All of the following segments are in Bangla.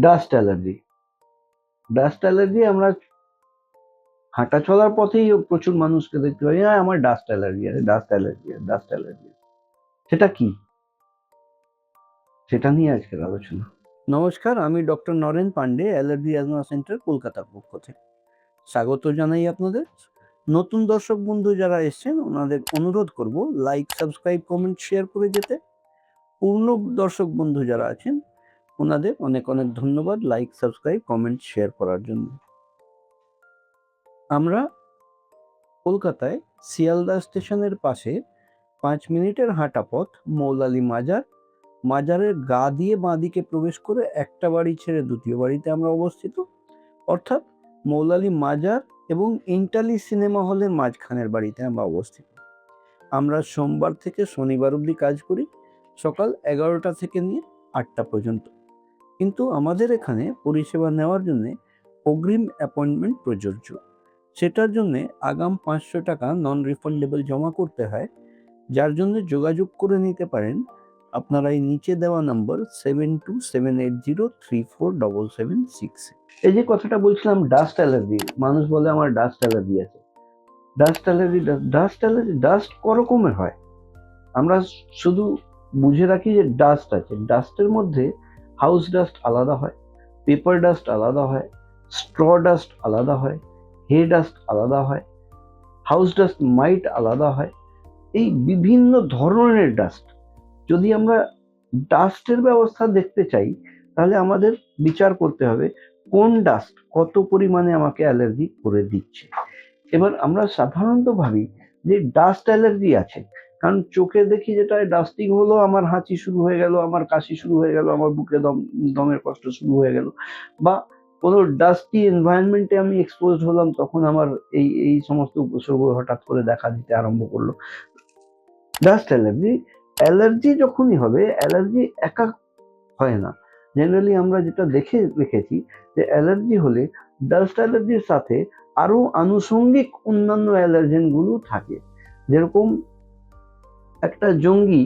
Dust allergy. ডাস্ট অ্যালার্জি আমরা হাঁটা চলার পথেই প্রচুর মানুষকে দেখতে পাই, হ্যাঁ আমার ডাস্ট অ্যালার্জি আছে, ডাস্ট অ্যালার্জি আছে, ডাস্ট অ্যালার্জি। সেটা কি? সেটা নিয়ে আজকের আলোচনা। নমস্কার, আমি doctor Naren Pande, allergy asthma centre, কলকাতার পক্ষ থেকে স্বাগত জানাই আপনাদের। নতুন দর্শক বন্ধু যারা এসছেন ওনাদের অনুরোধ করব লাইক, সাবস্ক্রাইব, কমেন্ট, শেয়ার করে যেতে। পূর্ণ দর্শক বন্ধু যারা আছেন ওনাদের অনেক অনেক ধন্যবাদ লাইক, সাবস্ক্রাইব, কমেন্ট, শেয়ার করার জন্য। আমরা কলকাতায় শিয়ালদা স্টেশনের পাশে 5 মিনিটের হাঁটা পথ মৌলালী মাজার, মাজারের গা দিয়ে বাঁদিকে প্রবেশ করে একটা বাড়ি ছেড়ে দ্বিতীয় বাড়িতে আমরা অবস্থিত, অর্থাৎ মৌলালী মাজার এবং ইন্টালি সিনেমা হলের মাঝখানের বাড়িতে আমরা অবস্থিত। আমরা সোমবার থেকে শনিবার অবধি কাজ করি, সকাল 11টা থেকে নিয়ে 8টা পর্যন্ত। কিন্তু আমাদের এখানে পরিষেবা নেওয়ার জন্য অগ্রিম অ্যাপয়েন্টমেন্ট প্রযোজ্য। সেটার জন্য আগাম 500 টাকা নন রিফান্ডেবল জমা করতে হয়, যার জন্য যোগাযোগ করে নিতে পারেন আপনারা এই নিচে দেওয়া নম্বর 7278034776। এই যে কথাটা বলছিলাম ডাস্ট অ্যালার্জি, মানুষ বলে আমার ডাস্ট অ্যালার্জি আছে। ডাস্ট অ্যালার্জি, ডাস্ট ক রকমের হয় আমরা শুধু বুঝে রাখি যে ডাস্ট আছে। ডাস্টের মধ্যে হাউস ডাস্ট আলাদা হয়, পেপার ডাস্ট আলাদা হয়, স্ট্র ডাস্ট আলাদা হয়, হে ডাস্ট আলাদা হয়, হাউস ডাস্ট মাইট আলাদা হয়। এই বিভিন্ন ধরনের ডাস্ট, যদি আমরা ডাস্টের ব্যবস্থা দেখতে চাই তাহলে আমাদের বিচার করতে হবে কোন ডাস্ট কত পরিমাণে আমাকে অ্যালার্জি করে দিচ্ছে। এবার আমরা সাধারণত ভাবি যে ডাস্ট অ্যালার্জি আছে, কারণ চোখে দেখি যেটা ডাস্টিং হলো আমার হাঁচি শুরু হয়ে গেল, আমার কাশি শুরু হয়ে গেল, আমার বুকে দমের কষ্ট শুরু হয়ে গেল, বা কোনো ডাস্টি এনভায়রনমেন্টে আমি এক্সপোজড হলাম তখন আমার এই সমস্ত উপসর্গ হঠাৎ করে দেখা দিতে আরম্ভ করলো। ডাস্ট অ্যালার্জি, অ্যালার্জি যখনই হবে, অ্যালার্জি একা হয় না। জেনারেলি আমরা যেটা দেখে রেখেছি যে অ্যালার্জি হলে ডাস্ট অ্যালার্জির সাথে আরো আনুষঙ্গিক অন্যান্য অ্যালার্জেন গুলো থাকে। যেরকম একটা জঙ্গি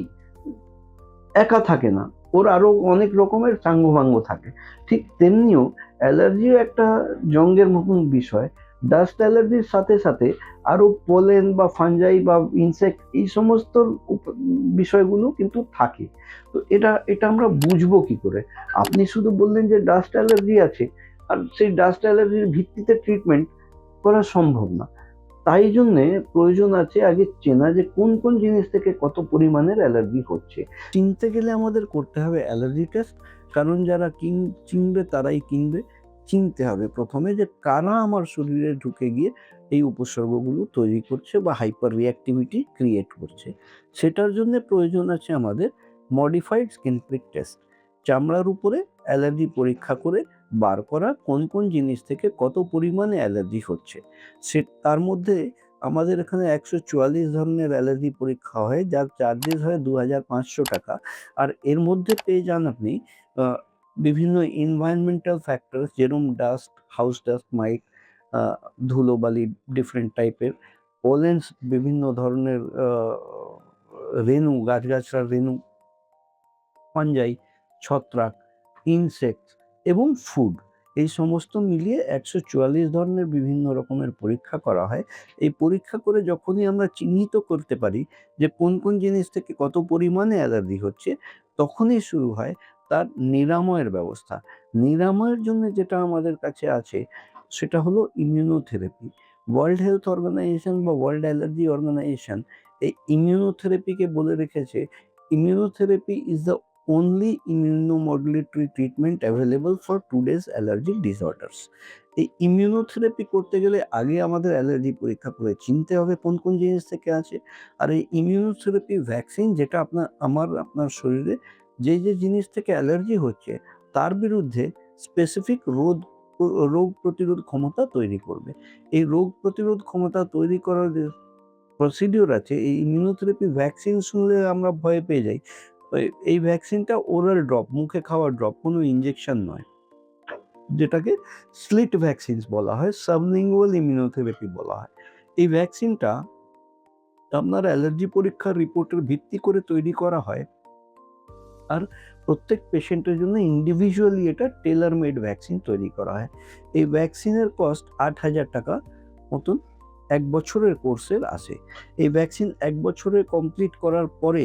একা থাকে না, ওর আরো অনেক রকমের সাঙ্গপাঙ্গ থাকে, ঠিক তেমনিও অ্যালার্জিও একটা জঙ্গের মতন বিষয়। ডাস্ট অ্যালার্জির সাথে সাথে আরো পোলেন বা ফাঞ্জাই বা ইনসেক্ট এই সমস্ত বিষয়গুলো কিন্তু থাকে। তো এটা আমরা বুঝবো কি করে? আপনি শুধু বললেন যে ডাস্ট অ্যালার্জি আছে আর সেই ডাস্ট অ্যালার্জির ভিত্তিতে ট্রিটমেন্ট করা সম্ভব না। তাই জন্যে প্রয়োজন আছে আগে চেনা যে কোন কোন জিনিস থেকে কত পরিমাণের অ্যালার্জি হচ্ছে। চিনতে গেলে আমাদের করতে হবে অ্যালার্জি টেস্ট, কারণ যারা চিনবে তারাই কিনবে। চিনতে হবে প্রথমে যে কারা আমার শরীরে ঢুকে গিয়ে এই উপসর্গগুলো তৈরি করছে বা হাইপার রিঅ্যাক্টিভিটি ক্রিয়েট করছে। সেটার জন্য প্রয়োজন আছে আমাদের মডিফাইড স্কিন প্রিক টেস্ট, চামড়ার উপরে অ্যালার্জি পরীক্ষা করে বার করা কোন কোন জিনিস থেকে কত পরিমাণে অ্যালার্জি হচ্ছে। তার মধ্যে আমাদের এখানে 144 ধরনের অ্যালার্জি পরীক্ষা হয়, যার চার্জেস হয় 2500 টাকা। আর এর মধ্যে পেয়ে যান আপনি বিভিন্ন এনভায়রনমেন্টাল ফ্যাক্টরস, যেরকম ডাস্ট, হাউস ডাস্ট মাইট, ধুলোবালি ডিফারেন্ট টাইপের, পোলেন্স, বিভিন্ন ধরনের রেণু, গাছগাছড়ার রেণু, ফাঞ্জাই, ছত্রাক, ইনসেক্টস এবং ফুড, এই সমস্ত মিলিয়ে 144 ধরনের বিভিন্ন রকমের পরীক্ষা করা হয়। এই পরীক্ষা করে যখনই আমরা চিহ্নিত করতে পারি যে কোন কোন জিনিস থেকে কত পরিমাণে অ্যালার্জি হচ্ছে, তখনই শুরু হয় তার নিরাময়ের ব্যবস্থা। নিরাময়ের জন্য যেটা আমাদের কাছে আছে সেটা হলো ইমিউনোথেরাপি। ওয়ার্ল্ড হেলথ অর্গানাইজেশন বা ওয়ার্ল্ড অ্যালার্জি অর্গানাইজেশন এই ইমিউনোথেরাপিকে বলে রেখেছে, immunotherapy is the only immunomodulatory treatment available for today's allergic disorders. এই ইমিউনোথেরাপি করতে গেলে আগে আমাদের অ্যালার্জি পরীক্ষা করে চিনতে হবে কোন কোন জিনিস থেকে আছে। আর এই ইমিউনোথেরাপি ভ্যাকসিন, যেটা আপনার শরীরে যে জিনিস থেকে অ্যালার্জি হচ্ছে তার বিরুদ্ধে স্পেসিফিক রোগ প্রতিরোধ ক্ষমতা তৈরি করবে। এই রোগ প্রতিরোধ ক্ষমতা তৈরি করার যে প্রসিডিওর আছে, এই ইমিউনোথেরাপি ভ্যাকসিন শুনলে আমরা ভয় পেয়ে যাই। এই ভ্যাকসিনটা ওরাল ড্রপ, মুখে খাওয়া ড্রপ, কোনো ইনজেকশন নয়, যেটাকে স্লিট ভ্যাকসিনস বলা হয়, সাবলিঙ্গুয়াল ইমিউনোথেরাপি বলা হয়। এই ভ্যাকসিনটা আপনার অ্যালার্জি পরীক্ষার রিপোর্টের ভিত্তি করে তৈরি করা হয়। আর প্রত্যেক পেশেন্টের জন্য ইন্ডিভিজুয়ালি এটা টেলার মেড ভ্যাকসিন তৈরি করা হয়। এই ভ্যাকসিনের কস্ট 8,000 টাকা মতন 1 বছরের কোর্সের আসে। এই ভ্যাকসিন 1 বছরে কমপ্লিট করার পরে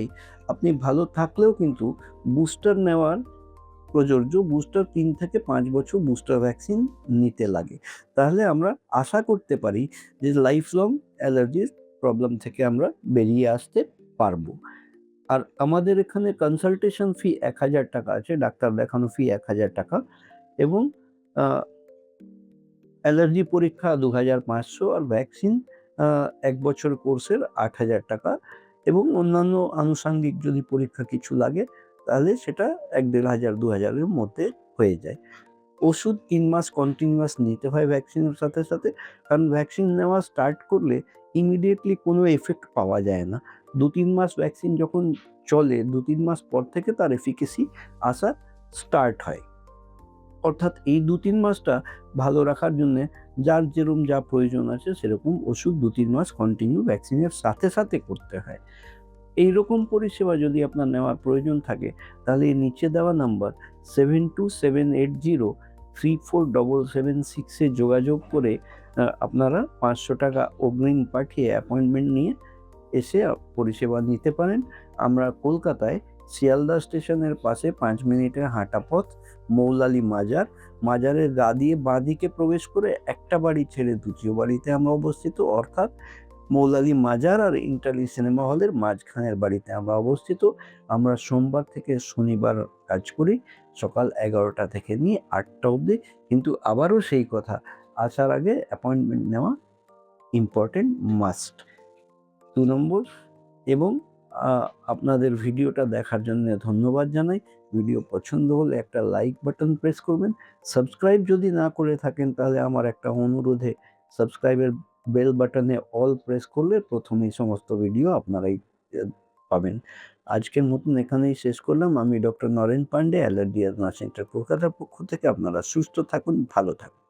আপনি ভালো থাকলেও কিন্তু বুস্টার নেওয়ার প্রযোজ্য। বুস্টার 3 থেকে 5 বছর বুস্টার ভ্যাকসিন নিতে লাগে। তাহলে আমরা আশা করতে পারি যে লাইফ লং অ্যালার্জির প্রবলেম থেকে আমরা বেরিয়ে আসতে পারবো। আর আমাদের এখানে কনসালটেশন ফি 1,000 টাকা আছে, ডাক্তার দেখানো ফি 1,000 টাকা এবং আ অ্যালার্জি পরীক্ষা 2,500 আর ভ্যাকসিন 1 বছর কোর্সের 8,000 টাকা এবং অন্যান্য আনুষঙ্গিক যদি পরীক্ষা কিছু লাগে তাহলে সেটা 1,500 2,000 এর মধ্যে হয়ে যায়। ওষুধ 3 মাস কন্টিনিউয়াস নিতে হয় ভ্যাকসিনের সাথে, সাথে। কারণ ভ্যাকসিন নেওয়া স্টার্ট করলে ইমিডিয়েটলি কোনো এফেক্ট পাওয়া যায় না। 2-3 মাস ভ্যাকসিন যখন চলে 2-3 মাস পর থেকে তার এফিকেসি আসা স্টার্ট হয়। অর্থাৎ এই 2-3 মাসটা ভালো রাখার জন্যে যার যেরকম যা প্রয়োজন আছে সেরকম ওষুধ 2-3 মাস কন্টিনিউ ভ্যাকসিনের সাথে, সাথে করতে হয়। এইরকম পরিষেবা যদি আপনার নেওয়ার প্রয়োজন থাকে তাহলে এই নিচে দেওয়া নাম্বার 7278034776 এ যোগাযোগ করে আপনারা 500 টাকা অগ্রিম পাঠিয়ে অ্যাপয়েন্টমেন্ট নিয়ে এসে পরিষেবা নিতে পারেন। আমরা কলকাতায় শিয়ালদা স্টেশনের পাশে 5 মিনিটের হাঁটা পথ, মৌলালি মাজার। মাজারের গা দিয়ে বাঁদিকে প্রবেশ করে একটা বাড়ি ছেড়ে দ্বিতীয় বাড়িতে আমরা অবস্থিত, অর্থাৎ মৌলালি মাজার আর ইন্টারলি সিনেমা হলের মাঝখানের বাড়িতে আমরা অবস্থিত। আমরা সোমবার থেকে শনিবার কাজ করি সকাল 11টা থেকে নিয়ে 8টা অবধি। কিন্তু আবারও সেই কথা, আসার আগে অ্যাপয়েন্টমেন্ট নেওয়া ইম্পর্টেন্ট, মাস্ট। 2 নম্বর। এবং আপনাদের ভিডিওটা দেখার জন্য ধন্যবাদ জানাই। ভিডিও পছন্দ হলে একটা লাইক বাটন প্রেস করবেন। সাবস্ক্রাইব যদি না করে থাকেন তাহলে আমার একটা অনুরোধে সাবস্ক্রাইবের বেল বাটনে অল প্রেস করলে প্রথমেই সমস্ত ভিডিও আপনারাই পাবেন। আজকের মতন এখানেই শেষ করলাম। আমি doctor Naren Pande, allergy and nursing centre কলকাতার পক্ষ থেকে। আপনারা সুস্থ থাকুন, ভালো থাকুন।